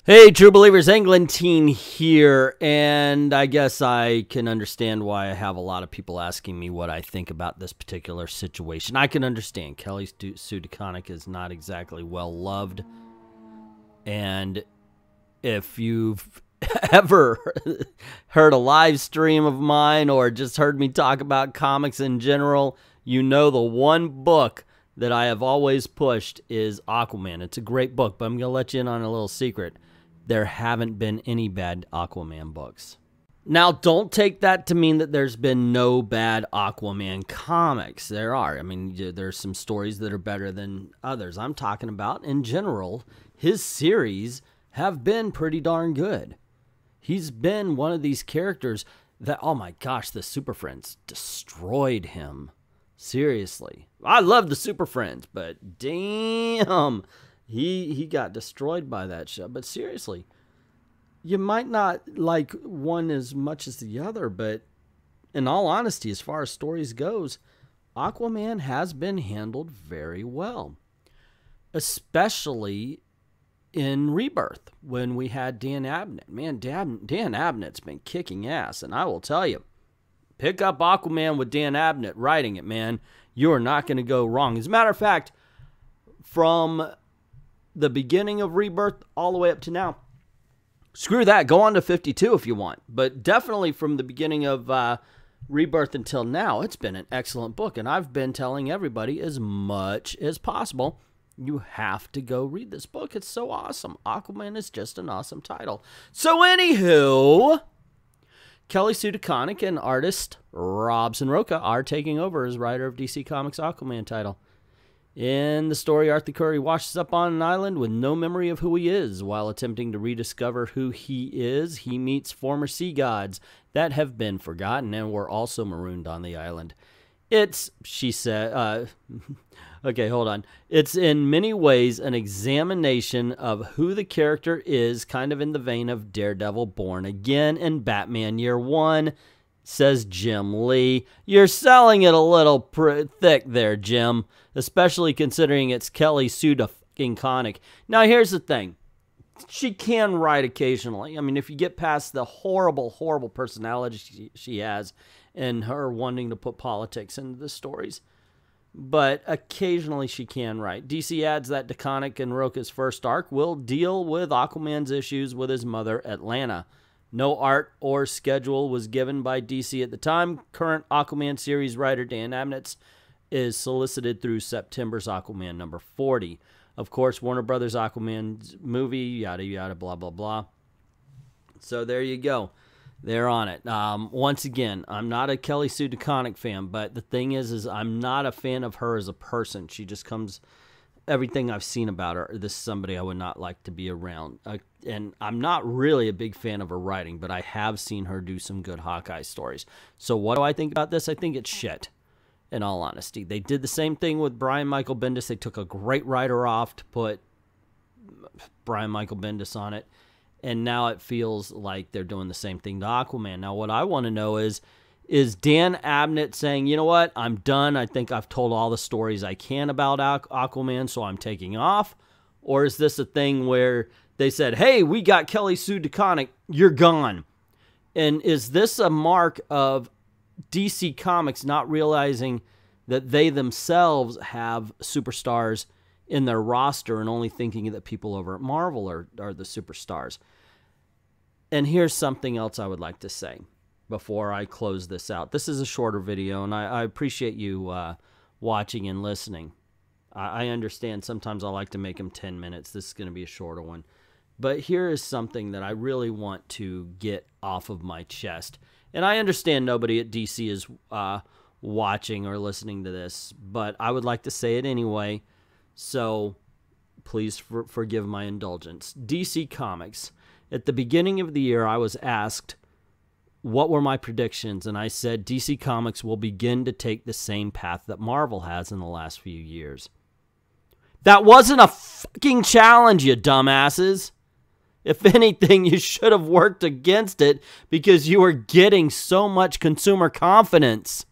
Hey, True Believers, Englentine here, and I guess I can understand why I have a lot of people asking me what I think about this particular situation. I can understand Kelly Sue DeConnick is not exactly well loved, and if you've ever heard a live stream of mine or just heard me talk about comics in general, you know the one book that I have always pushed is Aquaman. It's a great book, but I'm going to let you in on a little secret. There haven't been any bad Aquaman books. Now, don't take that to mean that there's been no bad Aquaman comics. There are. I mean, there's some stories that are better than others. I'm talking about, in general, his series have been pretty darn good. He's been one of these characters that, oh my gosh, the Super Friends destroyed him. Seriously. I love the Super Friends, but damn, he got destroyed by that show. But seriously, you might not like one as much as the other, but in all honesty, as far as stories goes, Aquaman has been handled very well. Especially in Rebirth, when we had Dan Abnett. Man, Dan Abnett's been kicking ass, and I will tell you, pick up Aquaman with Dan Abnett writing it, man. You are not going to go wrong. As a matter of fact, from the beginning of Rebirth all the way up to now, screw that. Go on to 52 if you want. But definitely from the beginning of Rebirth until now, it's been an excellent book. And I've been telling everybody as much as possible, you have to go read this book. It's so awesome. Aquaman is just an awesome title. So anywho, Kelly Sue DeConnick and artist Robson Rocha are taking over as writer of DC Comics' Aquaman title. In the story, Arthur Curry washes up on an island with no memory of who he is. While attempting to rediscover who he is, he meets former sea gods that have been forgotten and were also marooned on the island. It's, she said, okay, hold on. It's in many ways an examination of who the character is, kind of in the vein of Daredevil Born Again and Batman Year One, says Jim Lee. You're selling it a little thick there, Jim, especially considering it's Kelly Sue DeConnick. Now, here's the thing. She can write occasionally. I mean, if you get past the horrible, horrible personality she has and her wanting to put politics into the stories, but occasionally she can write. DC adds that DeConnick and Rocha's first arc will deal with Aquaman's issues with his mother, Atlanta. No art or schedule was given by DC at the time. Current Aquaman series writer Dan Abnett is solicited through September's Aquaman number 40. Of course, Warner Brothers Aquaman movie, yada, yada, blah, blah, blah. So there you go. They're on it. Once again, I'm not a Kelly Sue DeConnick fan, but the thing is I'm not a fan of her as a person. She just comes, everything I've seen about her, this is somebody I would not like to be around. And I'm not really a big fan of her writing, but I have seen her do some good Hawkeye stories. So what do I think about this? I think it's shit, in all honesty. They did the same thing with Brian Michael Bendis. They took a great writer off to put Brian Michael Bendis on it. And now it feels like they're doing the same thing to Aquaman. Now, what I want to know is Dan Abnett saying, you know what, I'm done. I think I've told all the stories I can about Aquaman, so I'm taking off? Or is this a thing where they said, hey, we got Kelly Sue DeConnick, you're gone? And is this a mark of DC Comics not realizing that they themselves have superstars in their roster and only thinking that people over at Marvel are the superstars? And here's something else I would like to say before I close this out. This is a shorter video, and I appreciate you watching and listening. I understand sometimes I like to make them 10 minutes. This is going to be a shorter one. But here is something that I really want to get off of my chest. And I understand nobody at DC is watching or listening to this, but I would like to say it anyway. So please forgive my indulgence. DC Comics. At the beginning of the year, I was asked what were my predictions, and I said DC Comics will begin to take the same path that Marvel has in the last few years. That wasn't a fucking challenge, you dumbasses. If anything, you should have worked against it because you were getting so much consumer confidence.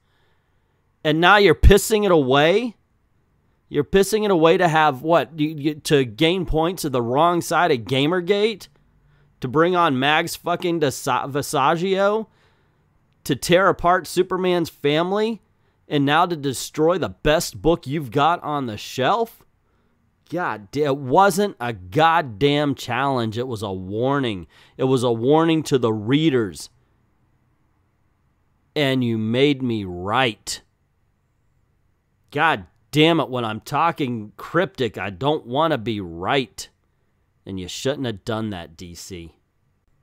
And now you're pissing it away? You're pissing it away to have what? To gain points of the wrong side of Gamergate? To bring on Mags fucking Visaggio to tear apart Superman's family and now to destroy the best book you've got on the shelf? God, it wasn't a goddamn challenge. It was a warning. It was a warning to the readers. And you made me right. God damn it, when I'm talking cryptic, I don't want to be right. And you shouldn't have done that, DC.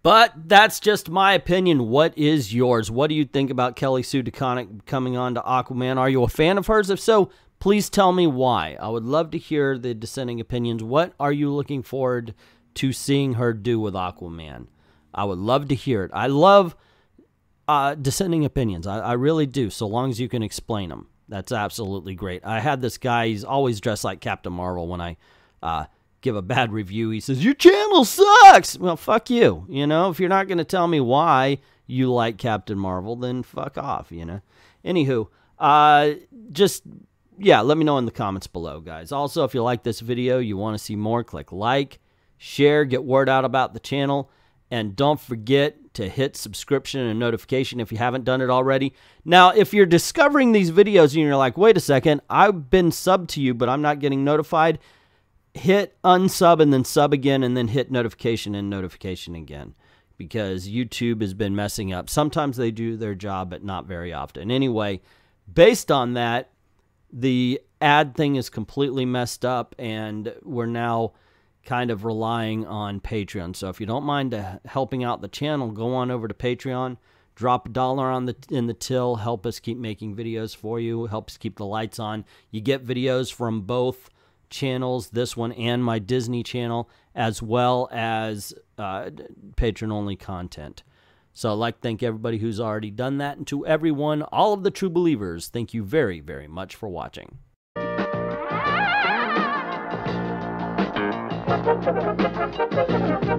But that's just my opinion. What is yours? What do you think about Kelly Sue DeConnick coming on to Aquaman? Are you a fan of hers? If so, please tell me why. I would love to hear the dissenting opinions. What are you looking forward to seeing her do with Aquaman? I would love to hear it. I love dissenting opinions. I really do, so long as you can explain them. That's absolutely great. I had this guy, he's always dressed like Captain Marvel. When I give a bad review, he says, your channel sucks. Well, fuck you. You know, if you're not going to tell me why you like Captain Marvel, then fuck off, you know. Anywho, yeah, let me know in the comments below, guys. Also, if you like this video, you want to see more, click like, share, get word out about the channel, and don't forget to hit subscription and notification if you haven't done it already. Now, if you're discovering these videos and you're like, wait a second, I've been subbed to you, but I'm not getting notified, hit unsub and then sub again, and then hit notification and notification again, because YouTube has been messing up. Sometimes they do their job, but not very often. Anyway, based on that, the ad thing is completely messed up, and we're now kind of relying on Patreon. So if you don't mind helping out the channel, go on over to Patreon, drop $1 in the till, help us keep making videos for you, helps keep the lights on. You get videos from both channels, this one and my Disney channel, as well as patron-only content. So I'd like to thank everybody who's already done that, and to everyone, all of the true believers, thank you very, very much for watching. Thank you.